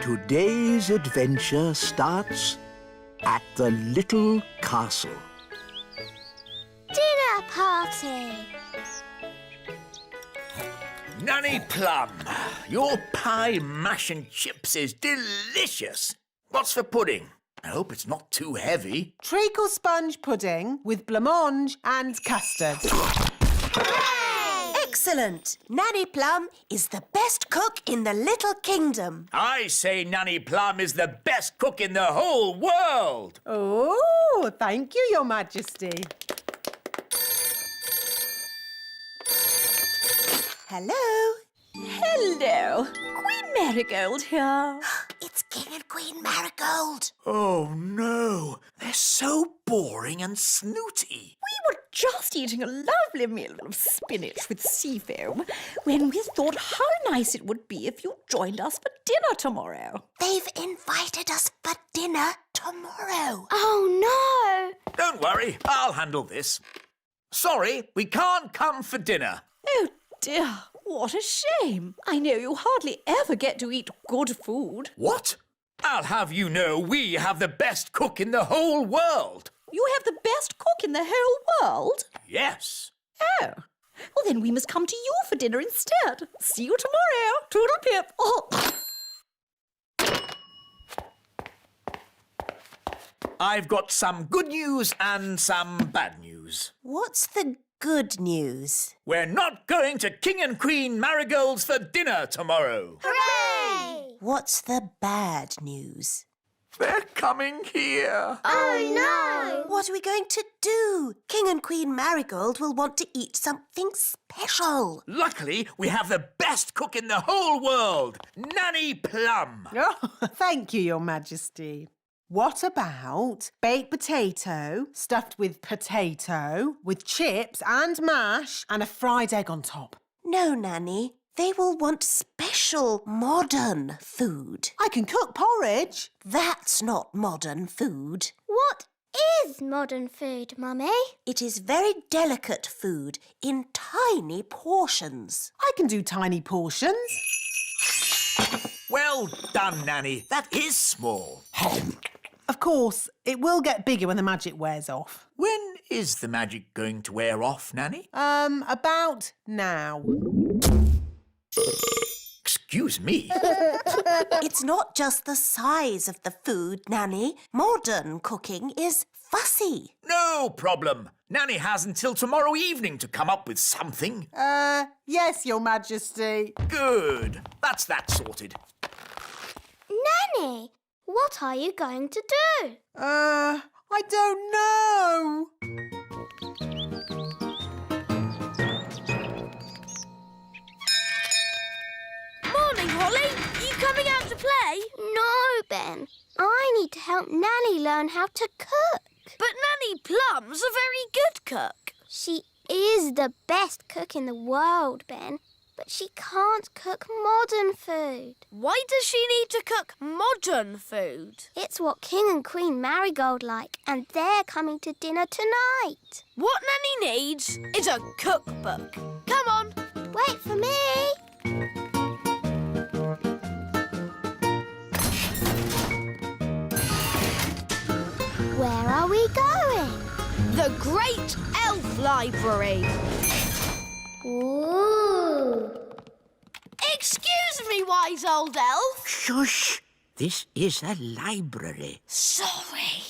Today's adventure starts at the little castle. Dinner party! Nanny Plum, your pie, mash and chips is delicious. What's for pudding? I hope it's not too heavy. Treacle sponge pudding with blancmange and custard. Hooray! Excellent! Nanny Plum is the best cook in the little kingdom. I say Nanny Plum is the best cook in the whole world. Oh, thank you, Your Majesty. Hello. Hello. Queen Marigold here. It's King and Queen Marigold. Oh no, they're so boring and snooty. We were just eating a lovely meal of spinach with sea foam when we thought how nice it would be if you joined us for dinner tomorrow. They've invited us for dinner tomorrow. Oh, no! Don't worry, I'll handle this. Sorry, we can't come for dinner. Oh, dear. What a shame. I know you hardly ever get to eat good food. What? I'll have you know we have the best cook in the whole world. You have the best cook in the whole world? Yes. Oh. Well, then we must come to you for dinner instead. See you tomorrow. Toodle-pip. Oh. I've got some good news and some bad news. What's the good news? We're not going to King and Queen Marigold's for dinner tomorrow. Hooray! What's the bad news? They're coming here. Oh, no! What are we going to do? King and Queen Marigold will want to eat something special. Luckily, we have the best cook in the whole world, Nanny Plum. Oh, thank you, Your Majesty. What about baked potato stuffed with potato, with chips and mash and a fried egg on top? No, Nanny. They will want special modern food. I can cook porridge. That's not modern food. What is modern food, Mummy? It is very delicate food in tiny portions. I can do tiny portions. Well done, Nanny. That is small. Of course, it will get bigger when the magic wears off. When is the magic going to wear off, Nanny? About now. Excuse me. It's not just the size of the food, Nanny. Modern cooking is fussy. No problem. Nanny has until tomorrow evening to come up with something. Yes, Your Majesty. Good. That's that sorted. Nanny, what are you going to do? I don't know. Morning, Holly. Are you coming out to play? No, Ben. I need to help Nanny learn how to cook. But Nanny Plum's a very good cook. She is the best cook in the world, Ben. But she can't cook modern food. Why does she need to cook modern food? It's what King and Queen Marigold like, and they're coming to dinner tonight. What Nanny needs is a cookbook. Come on. Wait for me. Where are we going? The Great Elf Library. Ooh. Excuse me, wise old elf. Shush! This is a library. Sorry.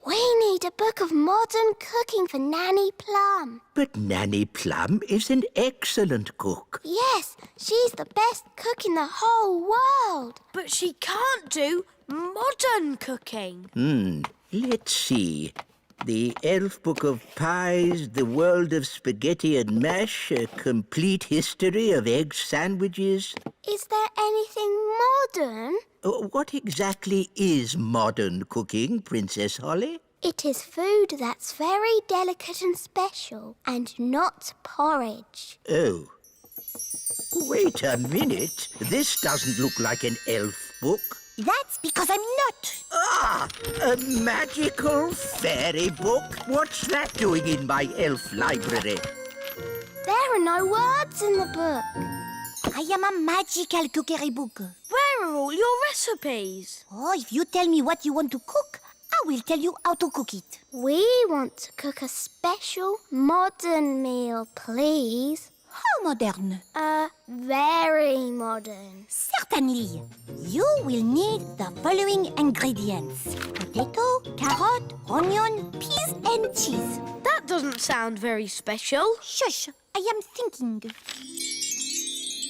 We need a book of modern cooking for Nanny Plum. But Nanny Plum is an excellent cook. Yes, she's the best cook in the whole world. But she can't do modern cooking. Let's see. The Elf Book of Pies, The World of Spaghetti and Mash, A Complete History of Egg Sandwiches. Is there anything modern? What exactly is modern cooking, Princess Holly? It is food that's very delicate and special, and not porridge. Oh. Wait a minute. This doesn't look like an elf book. That's because I'm not. Ah! A magical fairy book? What's that doing in my elf library? There are no words in the book. I am a magical cookery book. Where are all your recipes? Oh, if you tell me what you want to cook, I will tell you how to cook it. We want to cook a special modern meal, please. How modern? Very modern. Certainly. You will need the following ingredients. Potato, carrot, onion, peas and cheese. That doesn't sound very special. Shush, I am thinking.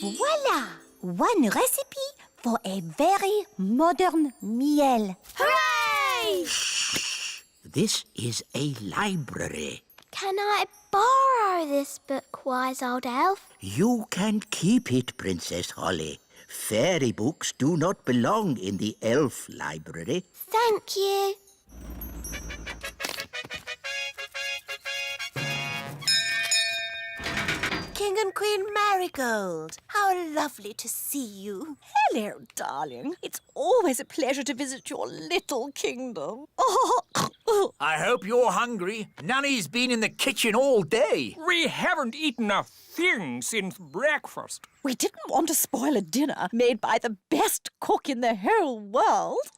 Voila! One recipe for a very modern meal. Hooray! This is a library. Can I borrow this book, wise old elf? You can keep it, Princess Holly. Fairy books do not belong in the elf library. Thank you. King and Queen Marigold, how lovely to see you. Hello, darling. It's always a pleasure to visit your little kingdom. I hope you're hungry. Nanny's been in the kitchen all day. We haven't eaten a thing since breakfast. We didn't want to spoil a dinner made by the best cook in the whole world.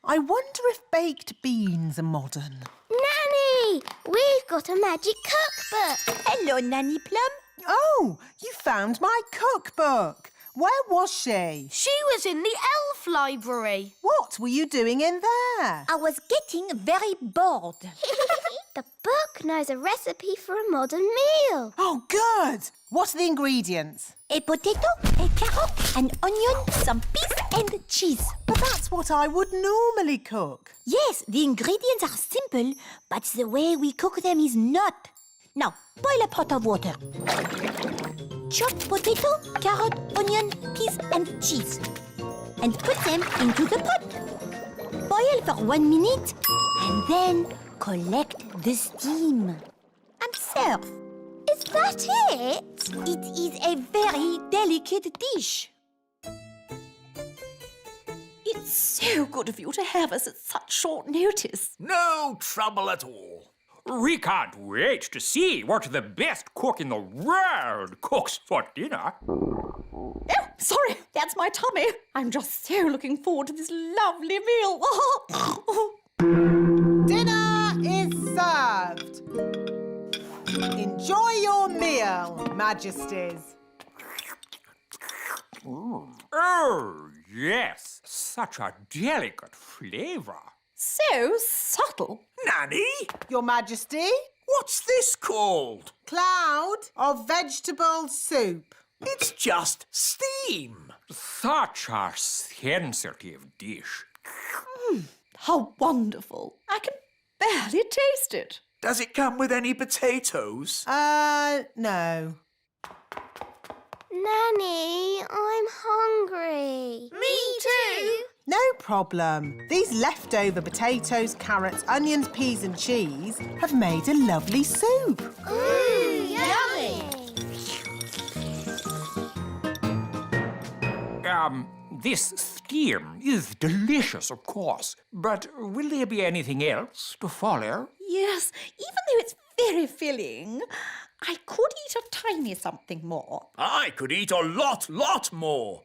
I wonder if baked beans are modern. Nanny, we've got a magic cookbook. Hello, Nanny Plum. Oh, you found my cookbook. Where was she? She was in the elf library. What were you doing in there? I was getting very bored. The book knows a recipe for a modern meal. Oh, good. What are the ingredients? A potato, a carrot, an onion, some peas and cheese. But that's what I would normally cook. Yes, the ingredients are simple, but the way we cook them is not. Now, boil a pot of water. Chop potato, carrot, onion, peas and cheese. And put them into the pot. Boil for 1 minute and then collect the steam. And serve. Is that it? It is a very delicate dish. It's so good of you to have us at such short notice. No trouble at all. We can't wait to see what the best cook in the world cooks for dinner. Oh, sorry, that's my tummy. I'm just so looking forward to this lovely meal. Dinner is served. Enjoy your meal, Majesties. Oh, yes, such a delicate flavour. So subtle. Nanny, Your Majesty, what's this called? cloud of vegetable soup. It's just steam. Such a sensitive dish. How wonderful. I can barely taste it. Does it come with any potatoes? No. Nanny, I'm hungry. Me too. No problem. These leftover potatoes, carrots, onions, peas and cheese have made a lovely soup. Ooh, yummy. This steam is delicious, of course, but will there be anything else to follow? Yes, even though it's very filling, I could eat a tiny something more. I could eat a lot more.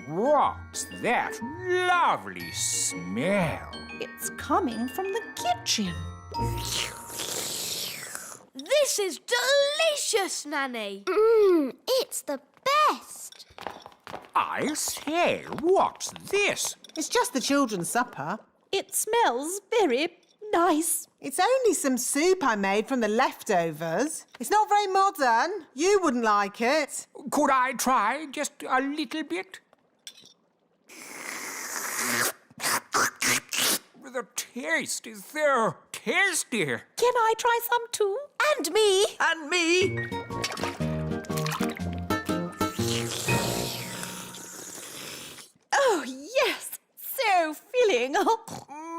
What's that lovely smell? It's coming from the kitchen. This is delicious, Nanny. It's the best. I say, what's this? It's just the children's supper. It smells very nice. It's only some soup I made from the leftovers. It's not very modern. You wouldn't like it. Could I try just a little bit? The taste is so tasty. Can I try some too? And me. And me. Oh, yes. So filling.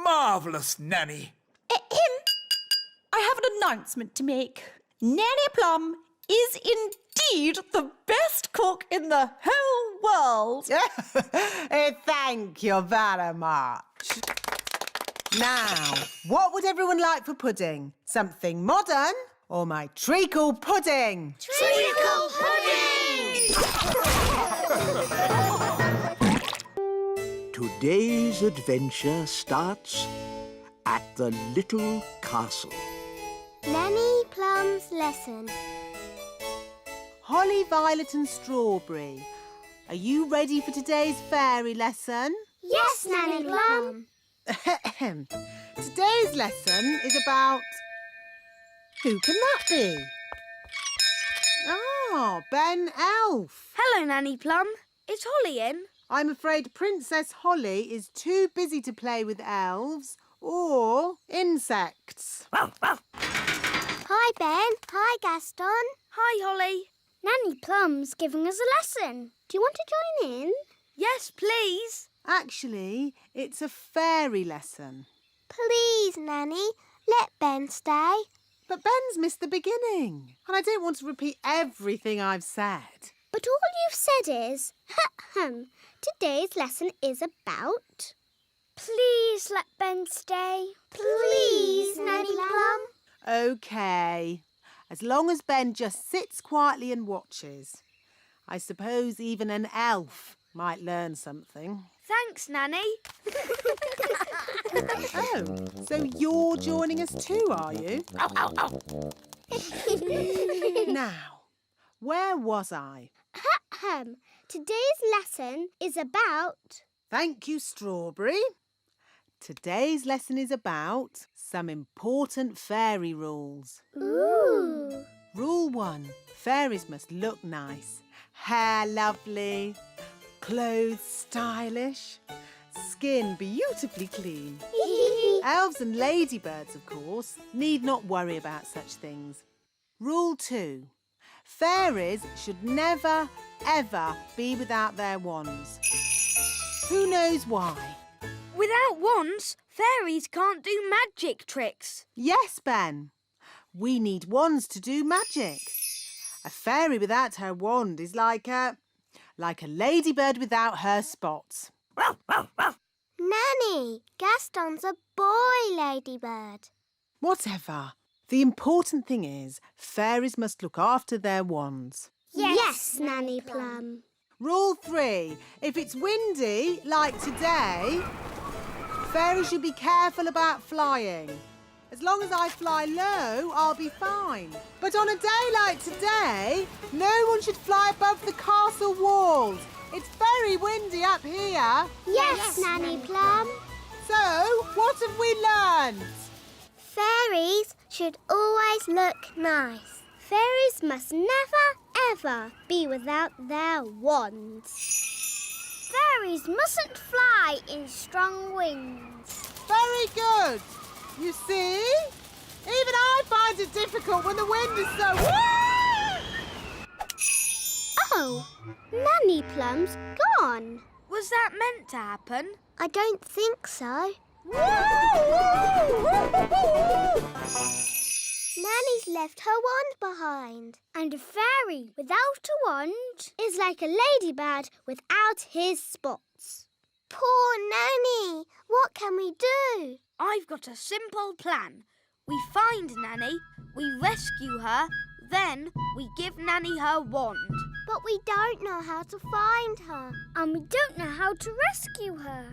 Marvellous, Nanny. I have an announcement to make. Nanny Plum is indeed the best cook in the whole world. Thank you very much. Now, what would everyone like for pudding? Something modern or my treacle pudding? Treacle pudding! Today's adventure starts at the little castle. Nanny Plum's lesson. Holly, Violet and Strawberry, are you ready for today's fairy lesson? Yes, Nanny Plum. Today's lesson is about... Who can that be? Ah, Ben Elf. Hello, Nanny Plum. Is Holly in? I'm afraid Princess Holly is too busy to play with elves or insects. Hi, Ben. Hi, Gaston. Hi, Holly. Nanny Plum's giving us a lesson. Do you want to join in? Yes, please. Actually, it's a fairy lesson. Please, Nanny. Let Ben stay. But Ben's missed the beginning, and I don't want to repeat everything I've said. But all you've said is, today's lesson is about... Please let Ben stay. Please, Nanny Plum. OK. As long as Ben just sits quietly and watches. I suppose even an elf might learn something. Thanks, Nanny. Oh, so you're joining us too, are you? Now, where was I? Today's lesson is about... Thank you, Strawberry. Today's lesson is about some important fairy rules. Ooh. Rule 1. Fairies must look nice. Hair lovely. Clothes stylish. Skin beautifully clean. Elves and ladybirds, of course, need not worry about such things. Rule 2. Fairies should never, ever be without their wands. Who knows why? Without wands, fairies can't do magic tricks. Yes, Ben. We need wands to do magic. A fairy without her wand is like a ladybird without her spots. Nanny, Gaston's a boy ladybird. Whatever. The important thing is fairies must look after their wands. Yes, Nanny Plum. Rule 3. If it's windy, like today, fairies should be careful about flying. As long as I fly low, I'll be fine. But on a day like today, no one should fly above the castle walls. It's very windy up here. Yes, Nanny Plum. So, what have we learned? Fairies should always look nice. Fairies must never, ever be without their wands. Fairies mustn't fly in strong winds. Very good. You see? Even I find it difficult when the wind is so... Oh, Nanny Plum's gone. Was that meant to happen? I don't think so. Nanny's left her wand behind. And a fairy without a wand is like a ladybird without his spots. Poor Nanny! What can we do? I've got a simple plan. We find Nanny, we rescue her, then we give Nanny her wand. But we don't know how to find her. And we don't know how to rescue her.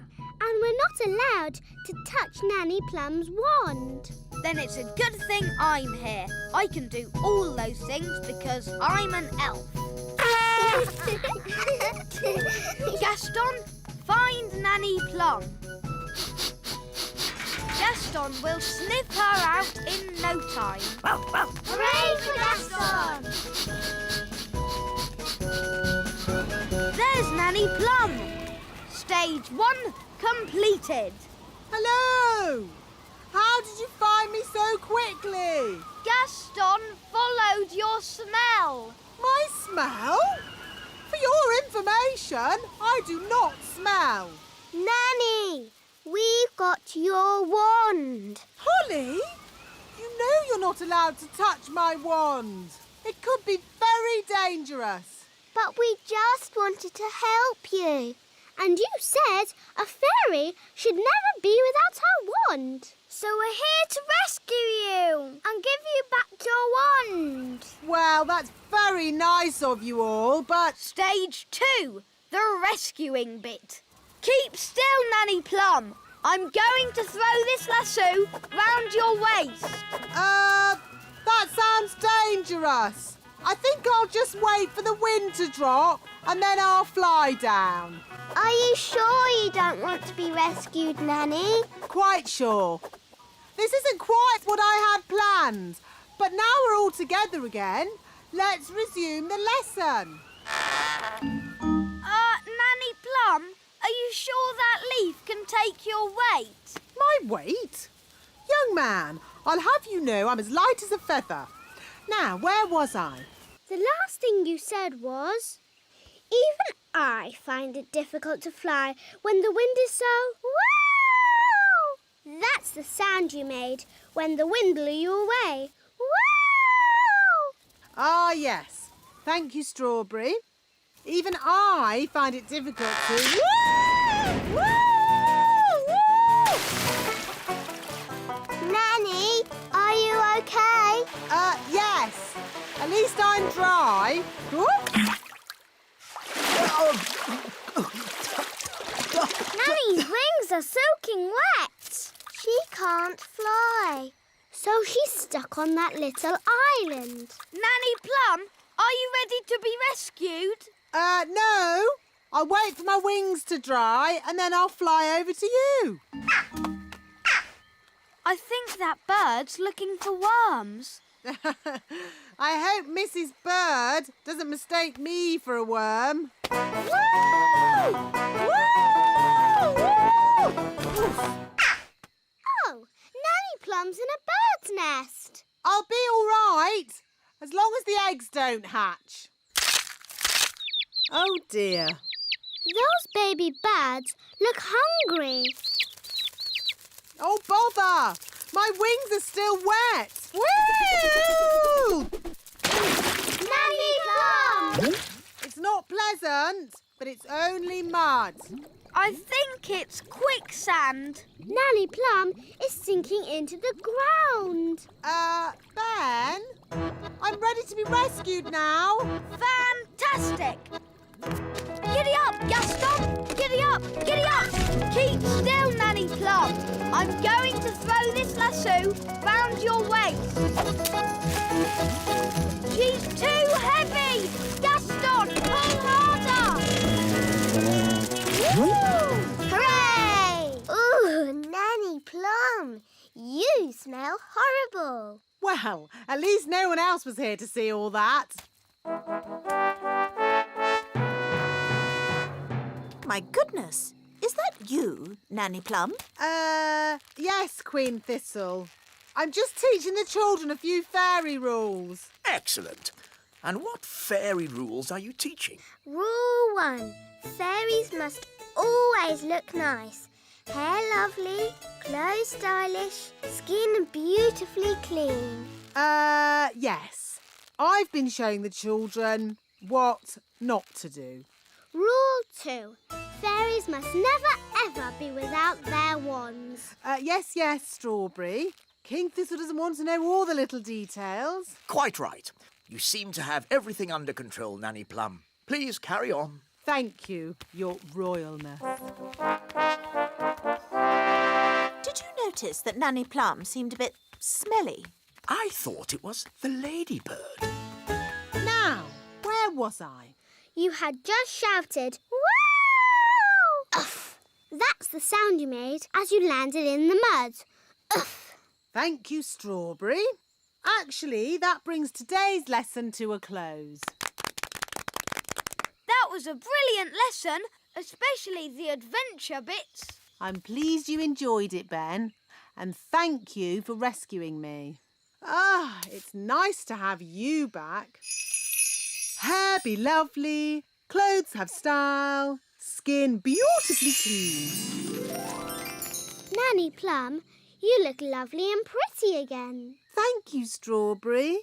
And we're not allowed to touch Nanny Plum's wand. Then it's a good thing I'm here. I can do all those things because I'm an elf. Gaston, find Nanny Plum. Gaston will sniff her out in no time. Hooray for Gaston! There's Nanny Plum. Stage 1 completed. Hello! How did you find me so quickly? Gaston followed your smell. My smell? For your information, I do not smell. Nanny, we've got your wand. Holly, you know you're not allowed to touch my wand. It could be very dangerous. But we just wanted to help you. And you said a fairy should never be without her wand. So we're here to rescue you and give you back your wand. Well, that's very nice of you all, but... Stage 2, the rescuing bit. Keep still, Nanny Plum. I'm going to throw this lasso round your waist. That sounds dangerous. I think I'll just wait for the wind to drop and then I'll fly down. Are you sure you don't want to be rescued, Nanny? Quite sure. This isn't quite what I had planned, but now we're all together again. Let's resume the lesson. Nanny Plum, are you sure that leaf can take your weight? My weight? Young man, I'll have you know I'm as light as a feather. Now, where was I? The last thing you said was, even I find it difficult to fly when the wind is so... Wow! That's the sound you made when the wind blew you away. Wow! Ah, yes. Thank you, Strawberry. Even I find it difficult to... Woo! Nanny, are you okay? Yes. At least I'm dry. Nanny's wings are soaking wet. She can't fly. So she's stuck on that little island. Nanny Plum, are you ready to be rescued? No. I'll wait for my wings to dry and then I'll fly over to you. I think that bird's looking for worms. I hope Mrs. Bird doesn't mistake me for a worm. Woo! Woo! Oh, Nanny Plum's in a bird's nest. I'll be all right, as long as the eggs don't hatch. Oh, dear. Those baby birds look hungry. Oh, bother! My wings are still wet. Woo! Nanny Plum! It's not pleasant, but it's only mud. I think it's quicksand. Nanny Plum is sinking into the ground. Ben? I'm ready to be rescued now. Fantastic! Giddy up, Gaston! Giddy up! Giddy up! Keep still, Nanny Plum. I'm going to throw this lasso round your waist. She's too heavy! Gaston, pull harder! Woo! Hooray! Ooh, Nanny Plum, you smell horrible. Well, at least no one else was here to see all that. My goodness, is that you, Nanny Plum? Yes, Queen Thistle. I'm just teaching the children a few fairy rules. Excellent. And what fairy rules are you teaching? Rule 1. Fairies must always look nice. Hair lovely, clothes stylish, skin beautifully clean. Yes. I've been showing the children what not to do. Rule 2. Fairies must never ever be without their wands. Yes, Strawberry. King Thistle doesn't want to know all the little details. Quite right. You seem to have everything under control, Nanny Plum. Please carry on. Thank you, Your Royalness. Did you notice that Nanny Plum seemed a bit smelly? I thought it was the ladybird. Now, where was I? You had just shouted, "Wow!" Uff. That's the sound you made as you landed in the mud. Uff. Thank you, Strawberry. Actually, that brings today's lesson to a close. That was a brilliant lesson, especially the adventure bits. I'm pleased you enjoyed it, Ben, and thank you for rescuing me. It's nice to have you back. Hair be lovely, clothes have style, skin beautifully clean. Nanny Plum, you look lovely and pretty again. Thank you, Strawberry.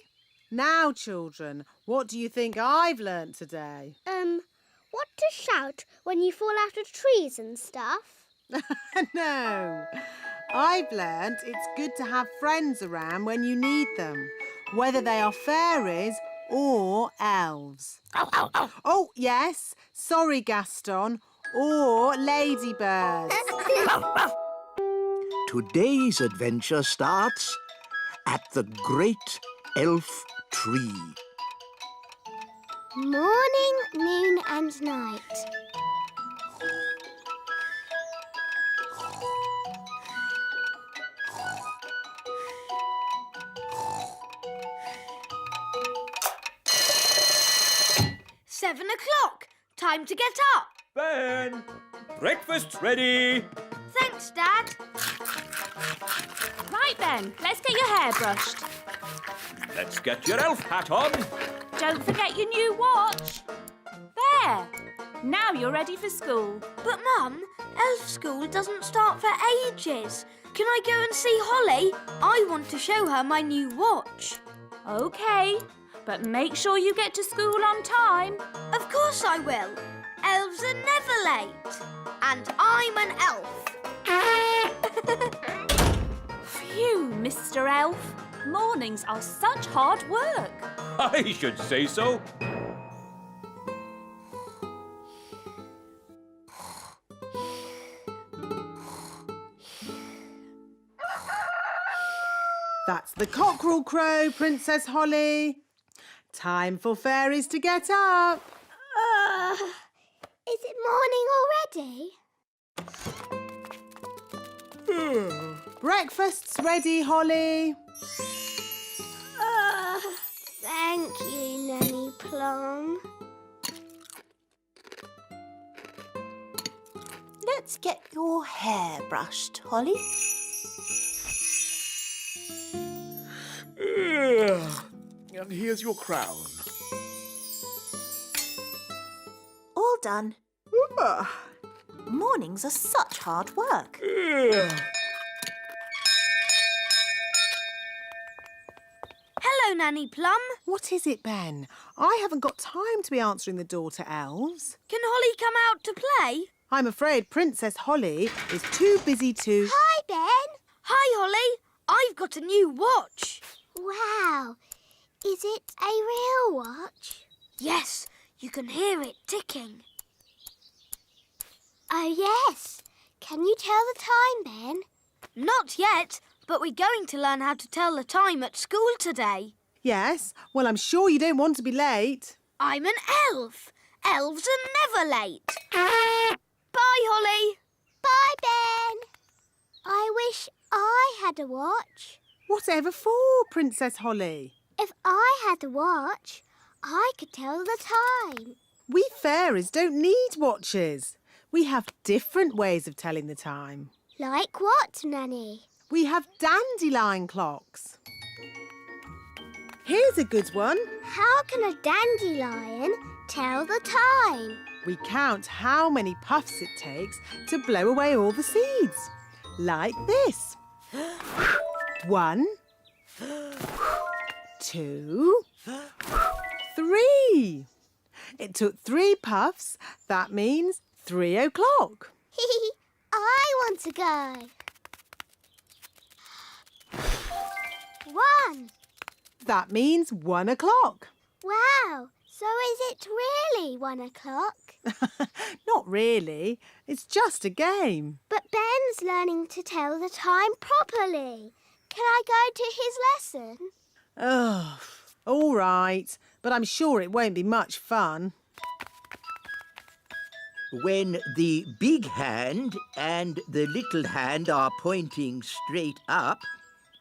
Now, children, what do you think I've learnt today? What to shout when you fall out of trees and stuff? No. I've learnt it's good to have friends around when you need them, whether they are fairies or elves. Ow, ow, ow. Oh, yes. Sorry, Gaston. or ladybirds. Today's adventure starts at the Great Elf Tree. Morning, noon and night. "7 o'clock. Time to get up." Ben, breakfast's ready. "Thanks, Dad." Right then, let's get your hair brushed. Let's get your elf hat on. Don't forget your new watch. There. Now you're ready for school. "But, Mum, elf school doesn't start for ages. Can I go and see Holly? I want to show her my new watch." OK, but make sure you get to school on time. "Of course I will. Elves are never late. And I'm an elf." Phew, Mr. Elf. Mornings are such hard work. I should say so. That's the cockerel crow, Princess Holly. Time for fairies to get up. Is it morning already? Breakfast's ready, Holly. Thank you, Nanny Plum. Let's get your hair brushed, Holly. And here's your crown. All done. Mornings are such hard work. "Hello, Nanny Plum. What is it, Ben? I haven't got time to be answering the door to elves. Can Holly come out to play?" I'm afraid Princess Holly is too busy to... Hi, Ben. "Hi, Holly. I've got a new watch." Wow. Is it a real watch? "Yes, you can hear it ticking." Oh, yes. Can you tell the time, Ben? "Not yet, but we're going to learn how to tell the time at school today." Yes, well, I'm sure you don't want to be late. "I'm an elf. Elves are never late." Bye, Holly. Bye, Ben. I wish I had a watch. Whatever for, Princess Holly? If I had a watch, I could tell the time. We fairies don't need watches. We have different ways of telling the time. Like what, Nanny? We have dandelion clocks. Here's a good one. How can a dandelion tell the time? We count how many puffs it takes to blow away all the seeds. Like this. 1, 2, 3. It took 3 puffs. That means 3 o'clock. I want to go. 1. That means 1 o'clock. Wow. So is it really 1 o'clock? Not really. It's just a game. But Ben's learning to tell the time properly. Can I go to his lesson? Oh, all right. But I'm sure it won't be much fun. When the big hand and the little hand are pointing straight up,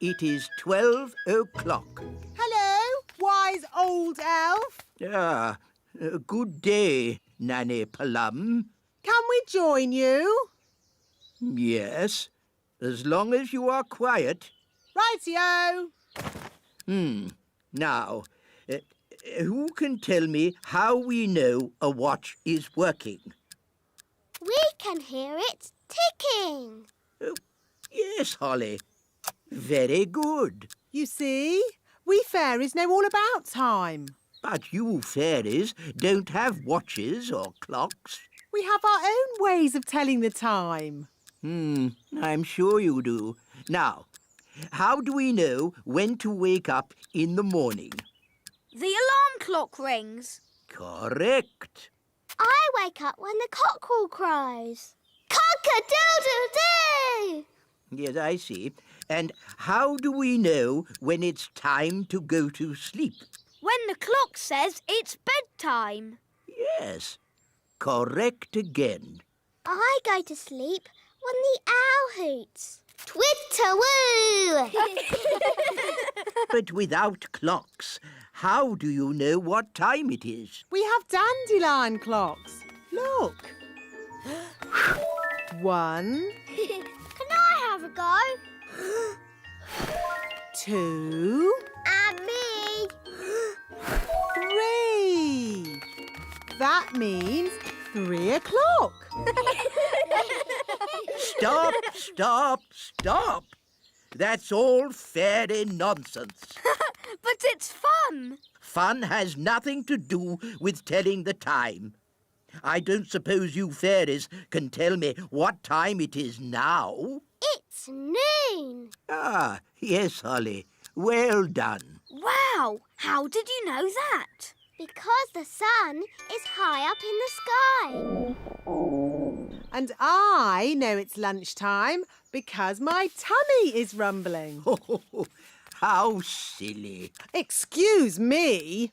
it is 12 o'clock. Hello, wise old elf. Good day, Nanny Plum. Can we join you? Yes, as long as you are quiet. Rightio. Now, who can tell me how we know a watch is working? We can hear it ticking. Yes, Holly. Very good. You see, we fairies know all about time. But you fairies don't have watches or clocks. We have our own ways of telling the time. I'm sure you do. Now, how do we know when to wake up in the morning? The alarm clock rings. Correct. I wake up when the cockerel cries. Cock-a-doodle-doo! Yes, I see. And how do we know when it's time to go to sleep? When the clock says it's bedtime. Yes, correct again. I go to sleep when the owl hoots. Twitter-woo! But without clocks, how do you know what time it is? We have dandelion clocks. Look. 1, Can I have a go? 2, And me. 3. That means 3 o'clock. Stop, stop, stop. That's all fairy nonsense. But it's fun. Fun has nothing to do with telling the time. I don't suppose you fairies can tell me what time it is now. It's noon. Ah, yes, Holly. Well done. Wow, how did you know that? Because the sun is high up in the sky. And I know it's lunchtime because my tummy is rumbling. How silly. Excuse me.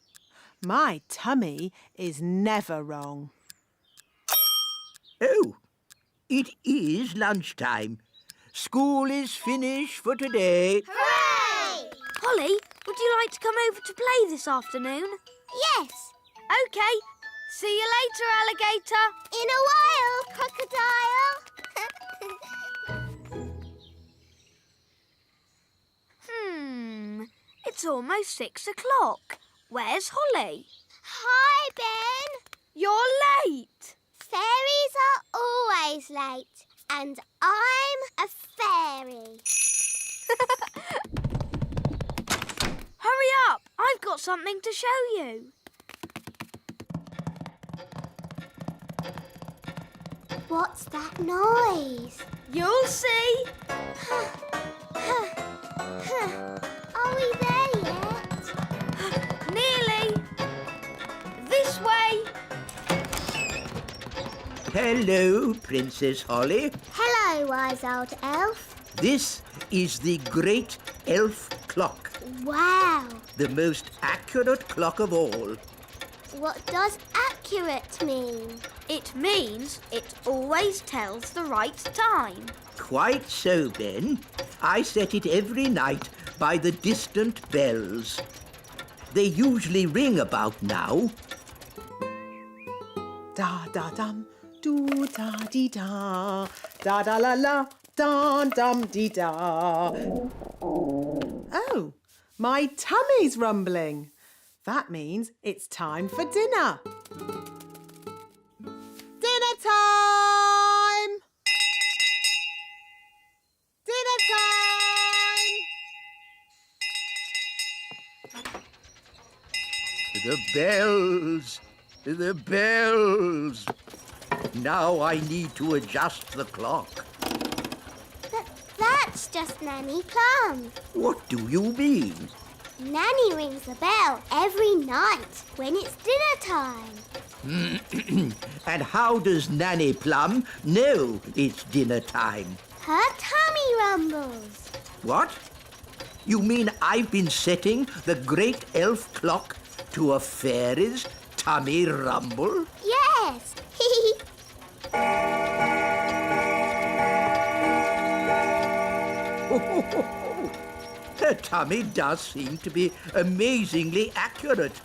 My tummy is never wrong. Oh, it is lunchtime. School is finished for today. Hooray! Holly, would you like to come over to play this afternoon? Yes. OK. See you later, alligator. In a while, crocodile. It's almost 6 o'clock. Where's Holly? Hi, Ben. You're late. Fairies are always late. And I'm a fairy. Hurry up. I've got something to show you. What's that noise? You'll see. Are we there yet? Nearly. This way. Hello, Princess Holly. Hello, wise old elf. This is the great elf clock, Wow. the most accurate clock of all. What does accurate mean? It means it always tells the right time. Quite so, Ben. I set it every night by the distant bells. They usually ring about now. Da da dum, do da dee da, da da la la, dum dum dee da. Oh, my tummy's rumbling. That means it's time for dinner. Dinner time! Dinner time! The bells! The bells! Now I need to adjust the clock. That's just Nanny Plum. What do you mean? Nanny rings the bell every night when it's dinner time. And how does Nanny Plum know it's dinner time? Her tummy rumbles. What? You mean I've been setting the great elf clock to a fairy's tummy rumble? Yes. Her tummy does seem to be amazingly accurate.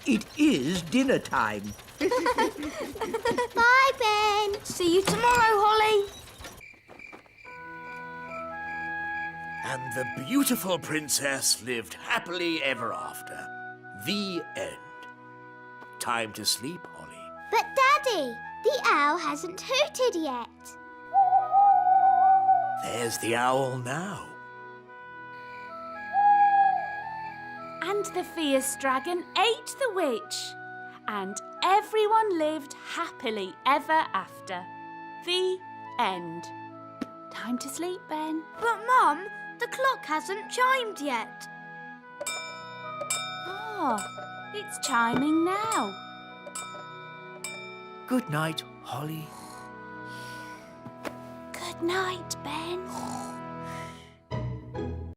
It is dinner time. Bye, Ben. See you tomorrow, Holly. And the beautiful princess lived happily ever after. The end. Time to sleep, Holly. But, Daddy, the owl hasn't hooted yet. There's the owl now. And the fierce dragon ate the witch. And everyone lived happily ever after. The end. Time to sleep, Ben. But, Mum, the clock hasn't chimed yet. Oh, it's chiming now. Good night, Holly. Good night, Ben.